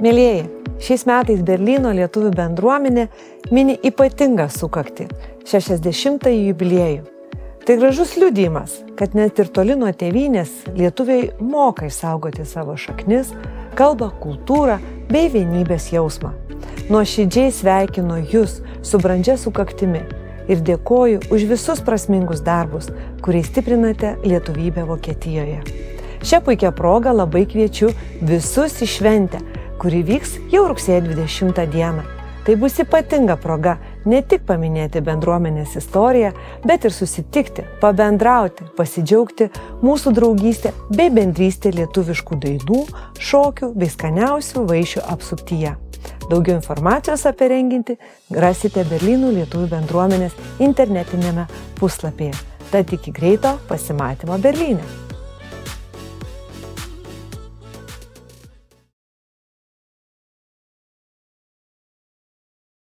Mielieji, šiais metais Berlyno lietuvių bendruomenė mini ypatingą sukaktį – 60-ąjį jubiliejų. Tai gražus liudijimas, kad net ir toli nuo tėvynės lietuviai moka išsaugoti savo šaknis, kalbą, kultūrą bei vienybės jausmą. Nuoširdžiai sveikinu Jus su brandžia sukaktimi ir dėkoju už visus prasmingus darbus, kuriais stiprinate lietuvybę Vokietijoje. Šią puikią progą labai kviečiu visus į šventę, kuri vyks jau rugsėjo 20 dieną. Tai bus ypatinga proga ne tik paminėti bendruomenės istoriją, bet ir susitikti, pabendrauti, pasidžiaugti mūsų draugystę bei bendrystę lietuviškų dainų, šokių bei skaniausių vaišių apsuptyje. Daugiau informacijos apie renginį rasite Berlyno lietuvių bendruomenės internetinėme puslapyje. Tad iki greito pasimatymo Berlyne.